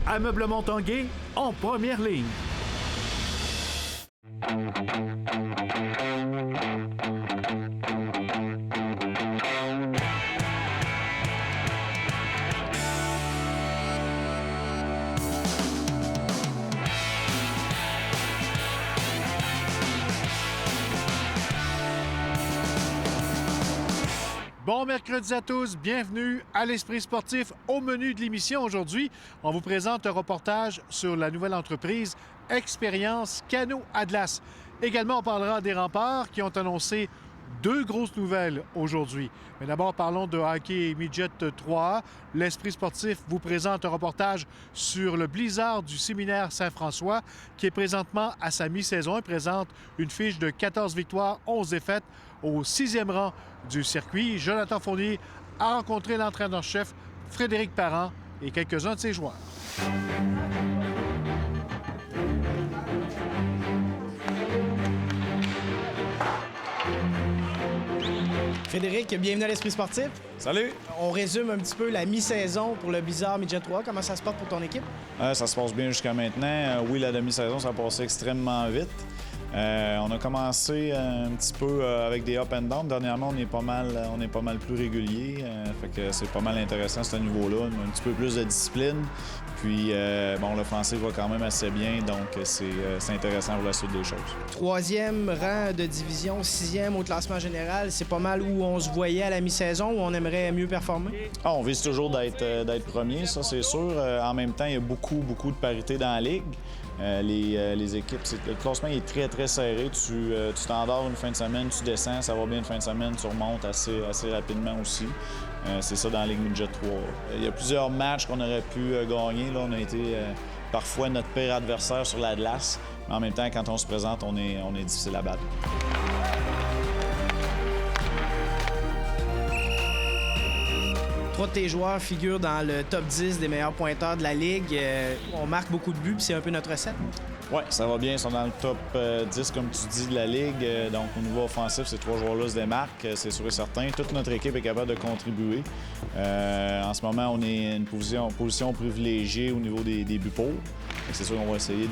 Ameublement Tanguay en première ligne. Bon mercredi à tous, bienvenue à l'Esprit sportif. Au menu de l'émission aujourd'hui, on vous présente un reportage sur la nouvelle entreprise Expérience Canot Atlas. Également, on parlera des Remparts qui ont annoncé deux grosses nouvelles aujourd'hui. Mais d'abord, parlons de hockey midget 3A. L'Esprit sportif vous présente un reportage sur le Blizzard du séminaire Saint-François qui est présentement à sa mi-saison et présente une fiche de 14 victoires, 11 défaites au 6e rang du circuit. Jonathan Fournier a rencontré l'entraîneur-chef Frédéric Parent et quelques-uns de ses joueurs. Frédéric, bienvenue à l'Esprit sportif. Salut! On résume un petit peu la mi-saison pour le Blizzard Midget 3. Comment ça se passe pour ton équipe? Ça se passe bien jusqu'à maintenant. Oui, la demi-saison, ça a passé extrêmement vite. On a commencé un petit peu avec des up and down. Dernièrement, on est pas mal plus régulier. Fait que c'est pas mal intéressant à ce niveau-là. Un petit peu plus de discipline. Puis, l'offensive va quand même assez bien, donc c'est intéressant pour la suite des choses. 3e rang de division, 6e au classement général. C'est pas mal où on se voyait à la mi-saison, où on aimerait mieux performer? On vise toujours d'être premier, ça c'est sûr. En même temps, il y a beaucoup de parité dans la ligue. Les équipes, le classement est très, très serré. Tu t'endors une fin de semaine, tu descends, ça va bien une fin de semaine, tu remontes assez rapidement aussi. C'est ça dans la Ligue Midget 3. Il y a plusieurs matchs qu'on aurait pu gagner. Là, on a été parfois notre pire adversaire sur la glace. Mais en même temps, quand on se présente, on est difficile à battre. Trois de tes joueurs figurent dans le top 10 des meilleurs pointeurs de la Ligue. On marque beaucoup de buts, puis c'est un peu notre recette. Oui, ça va bien. Ils sont dans le top 10, comme tu dis, de la Ligue. Donc, au niveau offensif, ces trois joueurs-là se démarquent, c'est sûr et certain. Toute notre équipe est capable de contribuer. En ce moment, on est une position privilégiée au niveau des buts pour. C'est sûr qu'on va essayer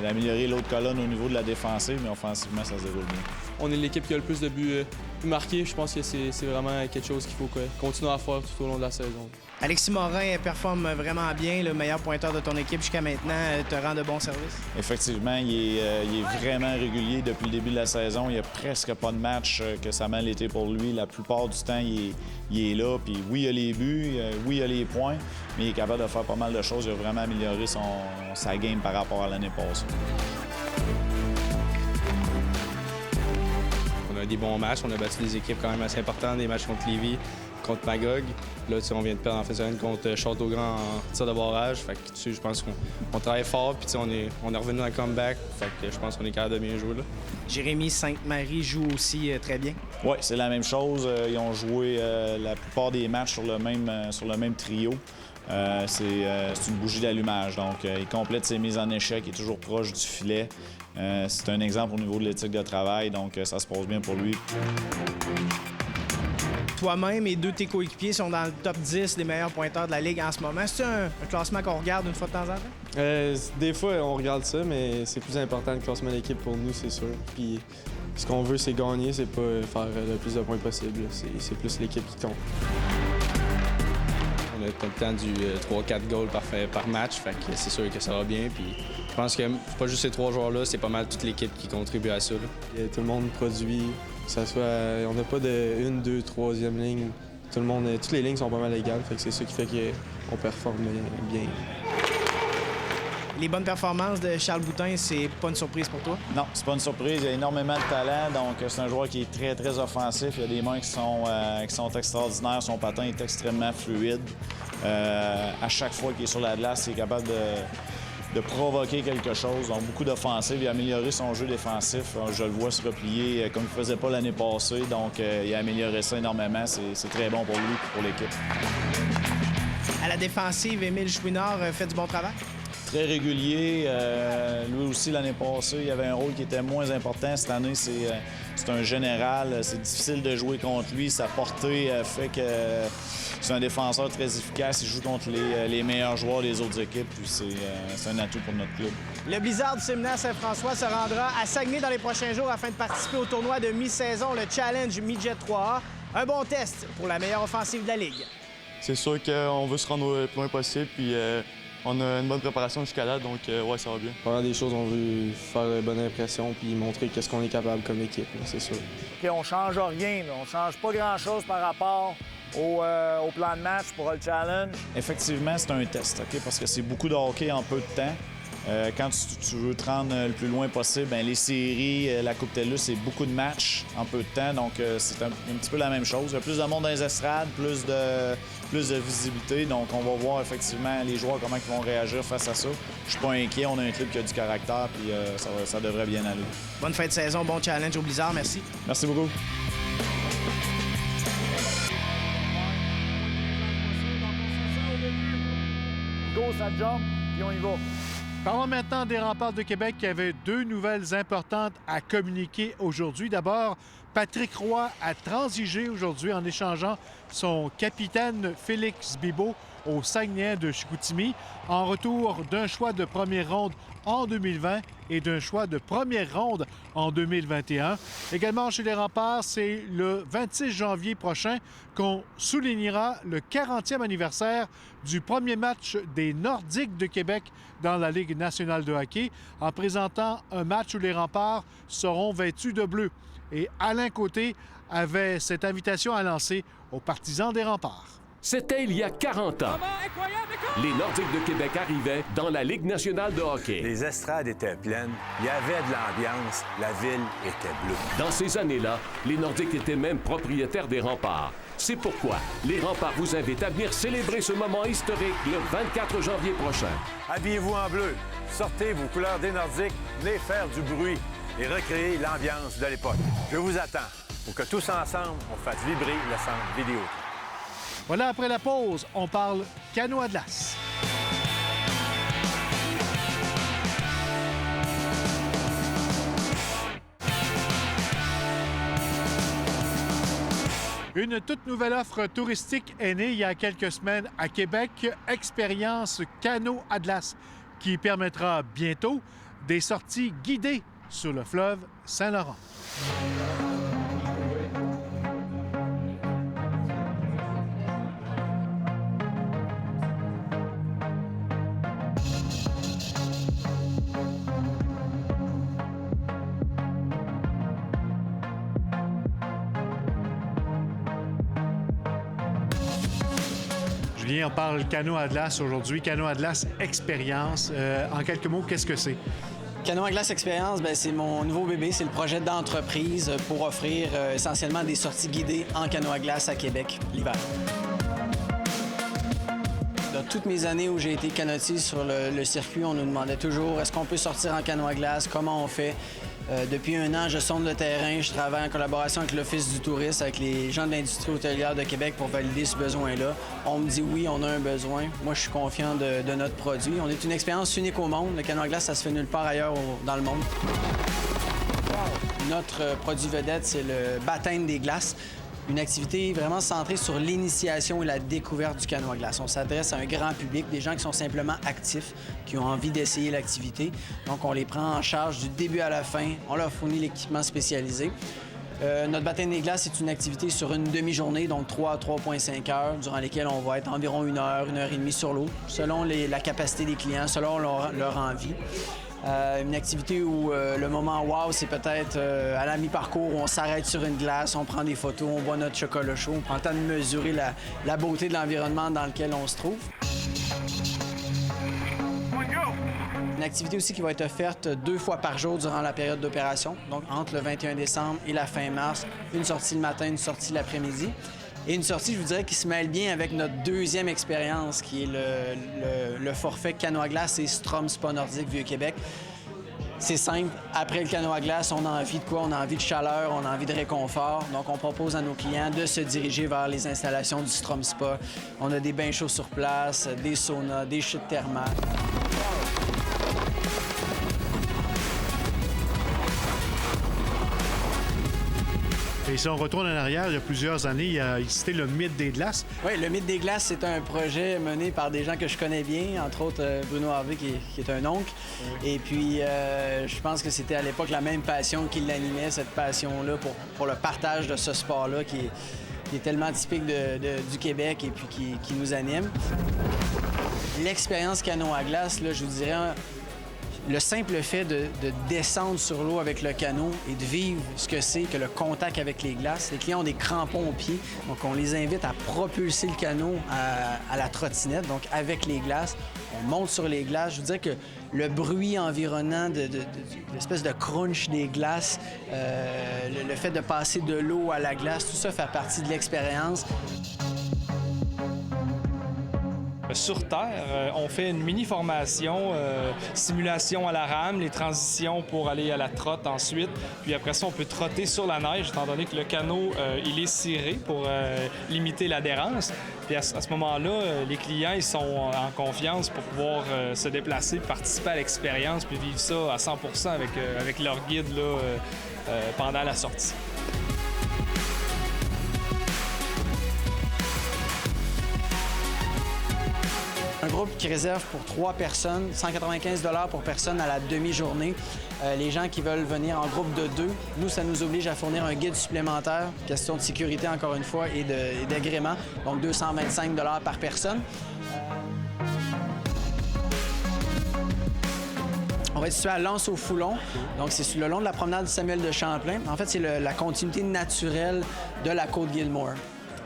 d'améliorer l'autre colonne au niveau de la défensive, mais offensivement, ça se déroule bien. On est l'équipe qui a le plus de buts marqués. Je pense que c'est vraiment quelque chose qu'il faut continuer à faire tout au long de la saison. Alexis Morin performe vraiment bien, le meilleur pointeur de ton équipe jusqu'à maintenant, te rend de bons services. Effectivement, il est vraiment régulier depuis le début de la saison. Il n'y a presque pas de match que ça a mal été pour lui. La plupart du temps, il est là. Puis oui, il a les buts, oui, il a les points, mais il est capable de faire pas mal de choses. Il a vraiment amélioré sa game par rapport à l'année passée. On a des bons matchs. On a battu des équipes quand même assez importantes, des matchs contre Lévis, contre Magog. Là, on vient de perdre en fin de semaine contre Châteaugrand en tir de barrage. Fait que, je pense qu'on travaille fort, puis on est revenu dans le comeback. Fait que je pense qu'on est capable de bien jouer. Là. Jérémy Sainte-Marie joue aussi très bien. Oui, c'est la même chose. Ils ont joué la plupart des matchs sur le même trio. C'est une bougie d'allumage. Donc, il complète ses mises en échec, il est toujours proche du filet. C'est un exemple au niveau de l'éthique de travail, donc ça se passe bien pour lui. Toi-même et deux de tes coéquipiers sont dans le top 10 des meilleurs pointeurs de la Ligue en ce moment. C'est un classement qu'on regarde une fois de temps en temps? Des fois, on regarde ça, mais c'est plus important le classement de l'équipe pour nous, c'est sûr. Puis ce qu'on veut, c'est gagner, c'est pas faire le plus de points possible. C'est plus l'équipe qui compte. On a tout le temps du 3-4 goals par match, fait que c'est sûr que ça va bien. Puis je pense que c'est pas juste ces trois joueurs-là, c'est pas mal toute l'équipe qui contribue à ça. Là. Tout le monde produit, que ça soit, on n'a pas de 1, 2, 3e ligne. Toutes les lignes sont pas mal égales, fait que c'est ça qui fait qu'on performe bien. Les bonnes performances de Charles Boutin, c'est pas une surprise pour toi? Non, c'est pas une surprise. Il a énormément de talent, donc c'est un joueur qui est très, très offensif. Il a des mains qui sont extraordinaires. Son patin est extrêmement fluide. À chaque fois qu'il est sur la glace, il est capable de provoquer quelque chose. Donc, beaucoup d'offensives. Il a amélioré son jeu défensif. Je le vois se replier comme il ne faisait pas l'année passée. Donc, il a amélioré ça énormément. C'est très bon pour lui et pour l'équipe. À la défensive, Émile Chouinard fait du bon travail? Très régulier. Lui aussi, l'année passée, il avait un rôle qui était moins important. Cette année, c'est un général. C'est difficile de jouer contre lui. Sa portée fait que c'est un défenseur très efficace. Il joue contre les meilleurs joueurs des autres équipes. Puis c'est un atout pour notre club. Le Blizzard du Séminaire Saint-François se rendra à Saguenay dans les prochains jours afin de participer au tournoi de mi-saison, le Challenge Midget 3A. Un bon test pour la meilleure offensive de la Ligue. C'est sûr qu'on veut se rendre le plus loin possible, puis on a une bonne préparation jusqu'à là, donc ouais, ça va bien. Pendant des choses, on veut faire une bonne impression puis montrer qu'est-ce qu'on est capable comme équipe, c'est sûr. OK, on change rien, là. On change pas grand-chose par rapport au plan de match pour le challenge. Effectivement, c'est un test, OK? Parce que c'est beaucoup de hockey en peu de temps. Quand tu veux te rendre le plus loin possible, bien, les séries, la Coupe TELUS, c'est beaucoup de matchs en peu de temps. Donc, c'est un petit peu la même chose. Il y a plus de monde dans les estrades, plus de visibilité. Donc, on va voir effectivement les joueurs, comment ils vont réagir face à ça. Je suis pas inquiet. On a un club qui a du caractère, puis ça devrait bien aller. Bonne fin de saison, bon challenge au Blizzard. Merci. Merci beaucoup. Go, ça jump, puis on y va. Parlons maintenant des Remparts de Québec qui avaient 2 nouvelles importantes à communiquer aujourd'hui. D'abord, Patrick Roy a transigé aujourd'hui en échangeant son capitaine Félix Bibeau au Saguenay de Chicoutimi en retour d'un choix de première ronde en 2020 et d'un choix de première ronde en 2021. Également chez les Remparts, c'est le 26 janvier prochain qu'on soulignera le 40e anniversaire du premier match des Nordiques de Québec dans la Ligue nationale de hockey en présentant un match où les Remparts seront vêtus de bleu. Et Alain Côté avait cette invitation à lancer aux partisans des Remparts. C'était il y a 40 ans. Les Nordiques de Québec arrivaient dans la Ligue nationale de hockey. Les estrades étaient pleines, il y avait de l'ambiance, la ville était bleue. Dans ces années-là, les Nordiques étaient même propriétaires des Remparts. C'est pourquoi les Remparts vous invitent à venir célébrer ce moment historique le 24 janvier prochain. Habillez-vous en bleu, sortez vos couleurs des Nordiques, venez faire du bruit et recréer l'ambiance de l'époque. Je vous attends pour que tous ensemble, on fasse vibrer le centre vidéo. Voilà, après la pause, on parle canot à glace. Une toute nouvelle offre touristique est née il y a quelques semaines à Québec, Expérience Canot Atlas, qui permettra bientôt des sorties guidées sur le fleuve Saint-Laurent. Julien, on parle canot à glace aujourd'hui. Canot à glace Expérience. En quelques mots, qu'est-ce que c'est? Canot à glace Expérience, c'est mon nouveau bébé. C'est le projet d'entreprise pour offrir essentiellement des sorties guidées en canot à glace à Québec l'hiver. Dans toutes mes années où j'ai été canotier sur le circuit, on nous demandait toujours est-ce qu'on peut sortir en canot à glace, comment on fait. Depuis 1 an, je sonde le terrain, je travaille en collaboration avec l'Office du tourisme, avec les gens de l'industrie hôtelière de Québec pour valider ce besoin-là. On me dit oui, on a un besoin. Moi, je suis confiant de notre produit. On est une expérience unique au monde. Le canot à glace, ça se fait nulle part ailleurs dans le monde. Notre produit vedette, c'est le baptême des glaces. Une activité vraiment centrée sur l'initiation et la découverte du canot à glace. On s'adresse à un grand public, des gens qui sont simplement actifs, qui ont envie d'essayer l'activité. Donc, on les prend en charge du début à la fin. On leur fournit l'équipement spécialisé. Notre baptême des glaces, c'est une activité sur une demi-journée, donc 3 à 3,5 heures, durant lesquelles on va être environ 1 heure, 1 heure et demie sur l'eau, selon la capacité des clients, selon leur envie. Une activité où le moment wow, c'est peut-être à la mi-parcours où on s'arrête sur une glace, on prend des photos, on boit notre chocolat chaud, on prend le temps de mesurer la beauté de l'environnement dans lequel on se trouve. Une activité aussi qui va être offerte 2 fois par jour durant la période d'opération, donc entre le 21 décembre et la fin mars, une sortie le matin, une sortie l'après-midi. Et une sortie, je vous dirais, qui se mêle bien avec notre deuxième expérience, qui est le forfait canot à glace et Strom Spa Nordique Vieux-Québec. C'est simple. Après le canot à glace, on a envie de quoi? On a envie de chaleur, on a envie de réconfort. Donc, on propose à nos clients de se diriger vers les installations du Strom Spa. On a des bains chauds sur place, des saunas, des chutes thermales. Et si on retourne en arrière, il y a plusieurs années, il a existé le Mythe des glaces. Oui, le Mythe des glaces, c'est un projet mené par des gens que je connais bien, entre autres Bruno Harvey, qui est un oncle. Et puis, je pense que c'était à l'époque la même passion qui l'animait, cette passion-là pour le partage de ce sport-là qui est tellement typique du Québec et puis qui nous anime. L'expérience canot à glace, là, je vous dirais, le simple fait de descendre sur l'eau avec le canot et de vivre ce que c'est que le contact avec les glaces. Les clients ont des crampons aux pieds, donc on les invite à propulser le canot à la trottinette, donc avec les glaces. On monte sur les glaces. Je vous dirais que le bruit environnant de l'espèce de crunch des glaces, le fait de passer de l'eau à la glace, tout ça fait partie de l'expérience. Sur Terre, on fait une mini-formation, simulation à la rame, les transitions pour aller à la trotte ensuite. Puis après ça, on peut trotter sur la neige, étant donné que le canot, il est ciré pour limiter l'adhérence. Puis à ce moment-là, les clients, ils sont en confiance pour pouvoir se déplacer, participer à l'expérience, puis vivre ça à 100% avec leur guide là, pendant la sortie. Un groupe qui réserve pour 3 personnes, 195 $ pour personne à la demi-journée. Les gens qui veulent venir en groupe de 2, nous, ça nous oblige à fournir un guide supplémentaire, question de sécurité encore une fois, et d'agrément, donc 225 $ par personne. On va être situé à L'Anse-au-Foulon, donc c'est sur le long de la promenade Samuel de Champlain. En fait, c'est la continuité naturelle de la côte Gilmore.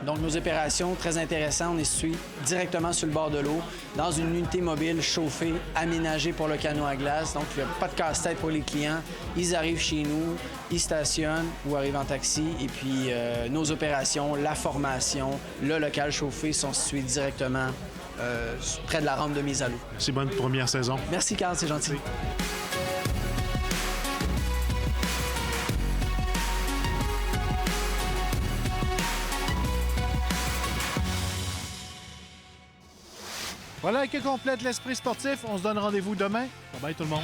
Donc, nos opérations, très intéressantes, on est situé directement sur le bord de l'eau, dans une unité mobile chauffée, aménagée pour le canot à glace. Donc, il n'y a pas de casse-tête pour les clients. Ils arrivent chez nous, ils stationnent ou arrivent en taxi. Et puis, nos opérations, la formation, le local chauffé sont situés directement près de la rampe de mise à l'eau. C'est bonne première saison. Merci, Carl, c'est gentil. Merci. Voilà qui complète l'Esprit sportif. On se donne rendez-vous demain. Bye bye tout le monde.